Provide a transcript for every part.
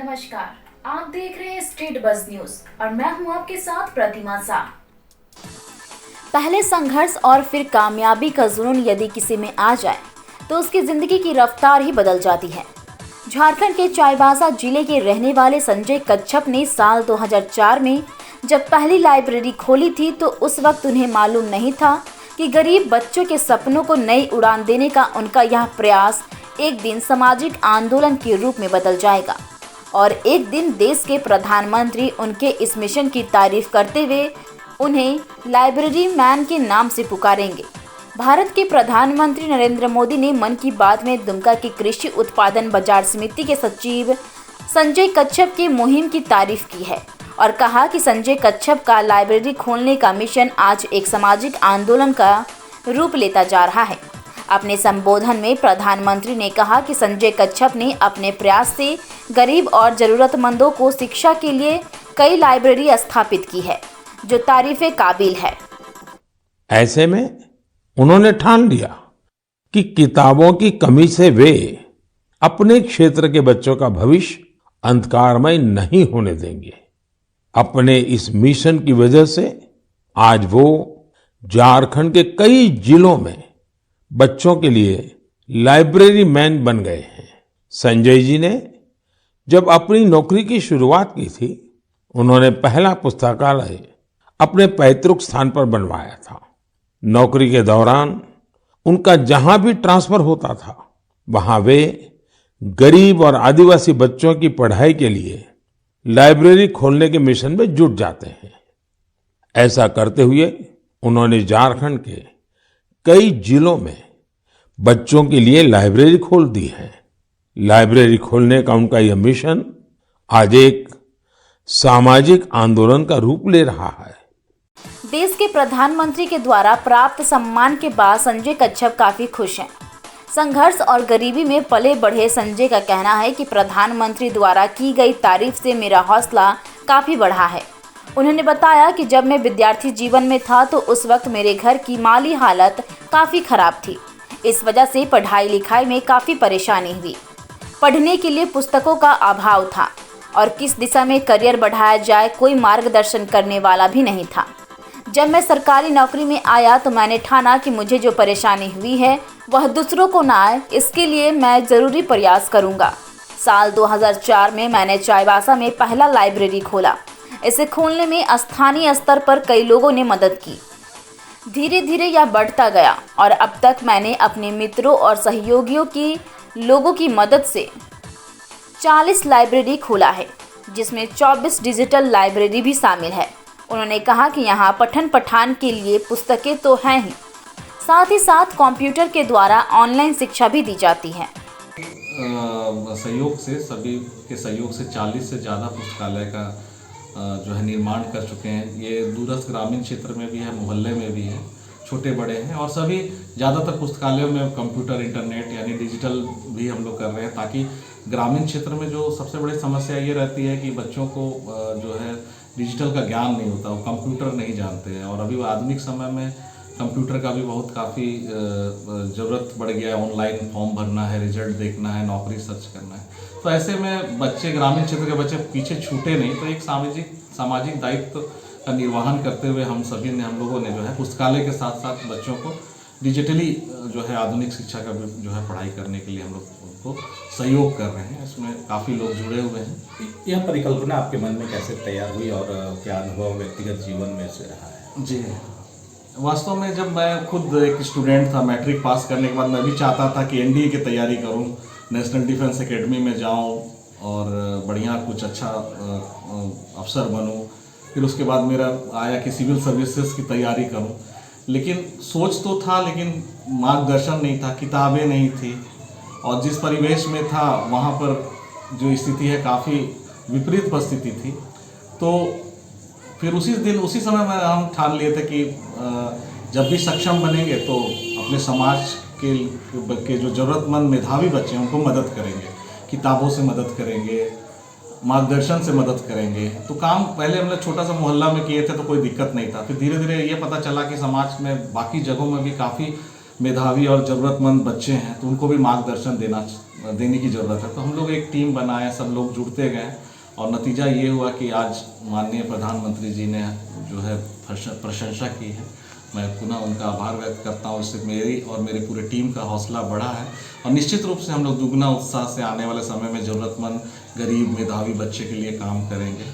नमस्कार, आप देख रहे हैं स्टेट बज़ न्यूज और मैं हूं आपके साथ प्रतिमा शाह। पहले संघर्ष और फिर कामयाबी का जुनून यदि किसी में आ जाए तो उसकी जिंदगी की रफ्तार ही बदल जाती है। झारखंड के चाईबासा जिले के रहने वाले संजय कच्छप ने साल 2004 में जब पहली लाइब्रेरी खोली थी तो उस वक्त उन्हें मालूम नहीं था कि गरीब बच्चों के सपनों को नई उड़ान देने का उनका यह प्रयास एक दिन सामाजिक आंदोलन के रूप में बदल जाएगा और एक दिन देश के प्रधानमंत्री उनके इस मिशन की तारीफ करते हुए उन्हें लाइब्रेरी मैन के नाम से पुकारेंगे। भारत के प्रधानमंत्री नरेंद्र मोदी ने मन की बात में दुमका की कृषि उत्पादन बाजार समिति के सचिव संजय कच्छप की मुहिम की तारीफ की है और कहा कि संजय कच्छप का लाइब्रेरी खोलने का मिशन आज एक सामाजिक आंदोलन का रूप लेता जा रहा है। अपने संबोधन में प्रधानमंत्री ने कहा कि संजय कच्छप ने अपने प्रयास से गरीब और जरूरतमंदों को शिक्षा के लिए कई लाइब्रेरी स्थापित की है जो तारीफे काबिल है। ऐसे में उन्होंने ठान लिया कि किताबों की कमी से वे अपने क्षेत्र के बच्चों का भविष्य अंधकारमय नहीं होने देंगे। अपने इस मिशन की वजह से आज वो झारखंड के कई जिलों में बच्चों के लिए लाइब्रेरी मैन बन गए हैं। संजय जी ने जब अपनी नौकरी की शुरुआत की थी, उन्होंने पहला पुस्तकालय अपने पैतृक स्थान पर बनवाया था। नौकरी के दौरान उनका जहां भी ट्रांसफर होता था, वहां वे गरीब और आदिवासी बच्चों की पढ़ाई के लिए लाइब्रेरी खोलने के मिशन में जुट जाते हैं। ऐसा करते हुए उन्होंने झारखंड के कई जिलों में बच्चों के लिए लाइब्रेरी खोल दी है। लाइब्रेरी खोलने का उनका यह मिशन आज एक सामाजिक आंदोलन का रूप ले रहा है। देश के प्रधानमंत्री के द्वारा प्राप्त सम्मान के बाद संजय कच्छप काफी खुश हैं। संघर्ष और गरीबी में पले बढ़े संजय का कहना है कि प्रधानमंत्री द्वारा की गई तारीफ से मेरा हौसला काफी बढ़ा है। उन्होंने बताया कि जब मैं विद्यार्थी जीवन में था तो उस वक्त मेरे घर की माली हालत काफ़ी ख़राब थी। इस वजह से पढ़ाई लिखाई में काफ़ी परेशानी हुई। पढ़ने के लिए पुस्तकों का अभाव था और किस दिशा में करियर बढ़ाया जाए कोई मार्गदर्शन करने वाला भी नहीं था। जब मैं सरकारी नौकरी में आया तो मैंने ठाना कि मुझे जो परेशानी हुई है वह दूसरों को ना आए, इसके लिए मैं ज़रूरी प्रयास करूँगा। साल 2004 में मैंने चाईबासा में पहला लाइब्रेरी खोला। इसे खोलने में स्थानीय स्तर पर कई लोगों ने मदद की। धीरे धीरे यह बढ़ता गया और अब तक मैंने अपने मित्रों और सहयोगियों की लोगों की मदद से 40 लाइब्रेरी खोला है, जिसमें 24 डिजिटल लाइब्रेरी भी शामिल है। उन्होंने कहा कि यहाँ पठन पाठन के लिए पुस्तकें तो हैं ही, साथ ही साथ कंप्यूटर के द्वारा ऑनलाइन शिक्षा भी दी जाती है। सहयोग से सभी के सहयोग से 40 से ज़्यादा पुस्तकालय का जो है निर्माण कर चुके हैं। ये दूरस्थ ग्रामीण क्षेत्र में भी है, मोहल्ले में भी है, छोटे बड़े हैं और सभी ज़्यादातर पुस्तकालयों में कंप्यूटर इंटरनेट यानी डिजिटल भी हम लोग कर रहे हैं, ताकि ग्रामीण क्षेत्र में जो सबसे बड़ी समस्या ये रहती है कि बच्चों को जो है डिजिटल का ज्ञान नहीं होता, वो कंप्यूटर नहीं जानते हैं। और अभी आधुनिक समय में कंप्यूटर का भी बहुत काफ़ी ज़रूरत बढ़ गया है। ऑनलाइन फॉर्म भरना है, रिजल्ट देखना है, नौकरी सर्च करना है। तो ऐसे में बच्चे, ग्रामीण क्षेत्र के बच्चे पीछे छूटे नहीं। तो एक सामाजिक दायित्व का निर्वहन करते हुए हम लोगों ने जो है पुस्तकालय के साथ साथ बच्चों को डिजिटली जो है आधुनिक शिक्षा का जो है पढ़ाई करने के लिए हम लोग उनको सहयोग कर रहे हैं। इसमें काफ़ी लोग जुड़े हुए हैं। यह परिकल्पना आपके मन में कैसे तैयार हुई और क्या अनुभव व्यक्तिगत जीवन में से रहा है? जी, वास्तव में जब मैं खुद एक स्टूडेंट था, मैट्रिक पास करने के बाद मैं भी चाहता था कि एनडीए की तैयारी करूं, नेशनल डिफेंस एकेडमी में जाऊं और बढ़िया कुछ अच्छा अफसर बनूं। फिर उसके बाद मेरा आया कि सिविल सर्विसेज की तैयारी करूं। लेकिन सोच तो था, लेकिन मार्गदर्शन नहीं था, किताबें नहीं थी और जिस परिवेश में था वहाँ पर जो स्थिति है काफ़ी विपरीत परिस्थिति थी। तो फिर उसी समय में हम ठान लिए थे कि जब भी सक्षम बनेंगे तो अपने समाज के जो ज़रूरतमंद मेधावी बच्चे हैं उनको मदद करेंगे, किताबों से मदद करेंगे, मार्गदर्शन से मदद करेंगे। तो काम पहले हम लोग छोटा सा मोहल्ला में किए थे तो कोई दिक्कत नहीं था। फिर धीरे धीरे ये पता चला कि समाज में बाकी जगहों में भी काफ़ी मेधावी और ज़रूरतमंद बच्चे हैं तो उनको भी मार्गदर्शन देने की ज़रूरत है। तो हम लोग एक टीम बनाए, सब लोग जुड़ते गए और नतीजा ये हुआ कि आज माननीय प्रधानमंत्री जी ने जो है प्रशंसा की है। मैं पुनः उनका आभार व्यक्त करता हूँ। इससे मेरी और मेरी पूरी टीम का हौसला बढ़ा है और निश्चित रूप से हम लोग दुगना उत्साह से आने वाले समय में ज़रूरतमंद, गरीब, मेधावी बच्चे के लिए काम करेंगे।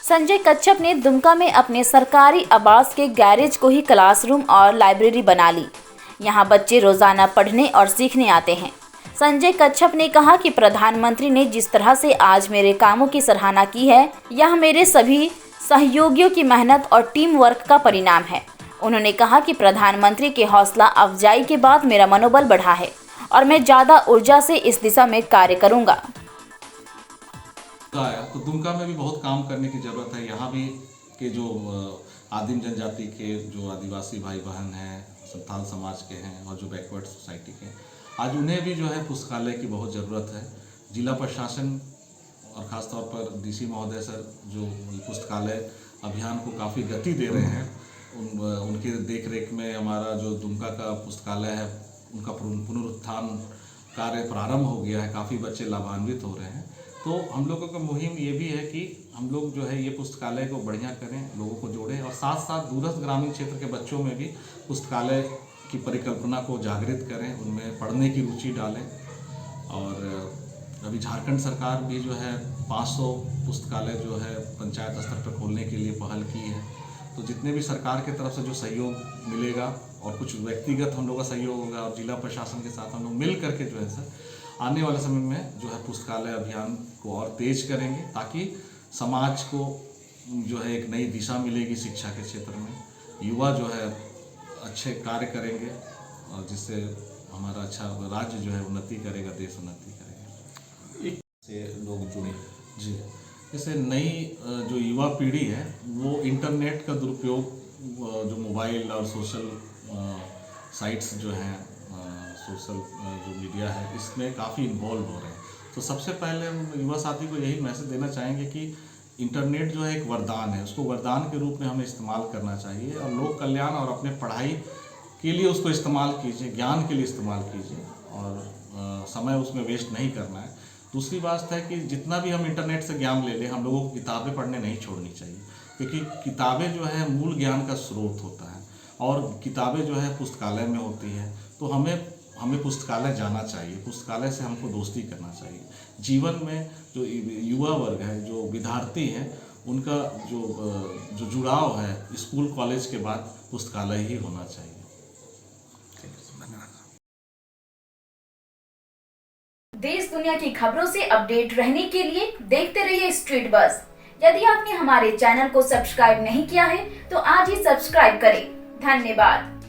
संजय कच्छप ने दुमका में अपने सरकारी आवास के गैरेज को ही क्लासरूम और लाइब्रेरी बना ली। यहाँ बच्चे रोजाना पढ़ने और सीखने आते हैं। संजय कच्छप ने कहा कि प्रधानमंत्री ने जिस तरह से आज मेरे कामों की सराहना की है, यह मेरे सभी सहयोगियों की मेहनत और टीम वर्क का परिणाम है। उन्होंने कहा कि प्रधानमंत्री के हौसला अफजाई के बाद मेरा मनोबल बढ़ा है और मैं ज़्यादा ऊर्जा से इस दिशा में कार्य करूँगा। तो दुमका में भी बहुत काम करने की ज़रूरत है। यहाँ भी के जो आदिम जनजाति के जो आदिवासी भाई बहन हैं, संथाल समाज के हैं और जो बैकवर्ड सोसाइटी के, आज उन्हें भी जो है पुस्तकालय की बहुत ज़रूरत है। जिला प्रशासन और ख़ासतौर पर डीसी महोदय सर जो पुस्तकालय अभियान को काफ़ी गति दे रहे हैं, उनके देख रेख में हमारा जो दुमका का पुस्तकालय है उनका पुनरुत्थान कार्य प्रारंभ हो गया है। काफ़ी बच्चे लाभान्वित हो रहे हैं। तो हम लोगों का मुहिम ये भी है कि हम लोग जो है ये पुस्तकालय को बढ़िया करें, लोगों को जोड़ें और साथ साथ दूरस्थ ग्रामीण क्षेत्र के बच्चों में भी पुस्तकालय की परिकल्पना को जागृत करें, उनमें पढ़ने की रुचि डालें। और अभी झारखंड सरकार भी जो है 500 पुस्तकालय जो है पंचायत स्तर पर खोलने के लिए पहल की है। तो जितने भी सरकार की तरफ से जो सहयोग मिलेगा और कुछ व्यक्तिगत हम लोग का सहयोग होगा और जिला प्रशासन के साथ हम लोग मिल करके जो है सर आने वाले समय में जो है पुस्तकालय अभियान को और तेज करेंगे, ताकि समाज को जो है एक नई दिशा मिलेगी शिक्षा के क्षेत्र में। युवा जो है अच्छे कार्य करेंगे और जिससे हमारा अच्छा राज्य जो है उन्नति करेगा, देश उन्नति करेगा। से लोग जुड़े जी, जैसे नई जो युवा पीढ़ी है वो इंटरनेट का दुरुपयोग, जो मोबाइल और सोशल साइट्स जो हैं, सोशल जो मीडिया है, इसमें काफ़ी इन्वॉल्व हो रहे हैं। तो सबसे पहले हम युवा साथी को यही मैसेज देना चाहेंगे कि इंटरनेट जो है एक वरदान है, उसको वरदान के रूप में हमें इस्तेमाल करना चाहिए और लोक कल्याण और अपने पढ़ाई के लिए उसको इस्तेमाल कीजिए, ज्ञान के लिए इस्तेमाल कीजिए और समय उसमें वेस्ट नहीं करना है। दूसरी बात है कि जितना भी हम इंटरनेट से ज्ञान ले लें, हम लोगों को किताबें पढ़ने नहीं छोड़नी चाहिए, क्योंकि किताबें जो है मूल ज्ञान का स्रोत होता है और किताबें जो है पुस्तकालय में होती है। तो हमें पुस्तकालय जाना चाहिए, पुस्तकालय से हमको दोस्ती करना चाहिए। जीवन में जो युवा वर्ग है, जो विद्यार्थी हैं, उनका जो जुड़ाव है स्कूल कॉलेज के बाद पुस्तकालय ही होना चाहिए। देश दुनिया की खबरों से अपडेट रहने के लिए देखते रहिए स्ट्रीट बस। यदि आपने हमारे चैनल को सब्सक्राइब नहीं किया है तो आज ही सब्सक्राइब करें। धन्यवाद।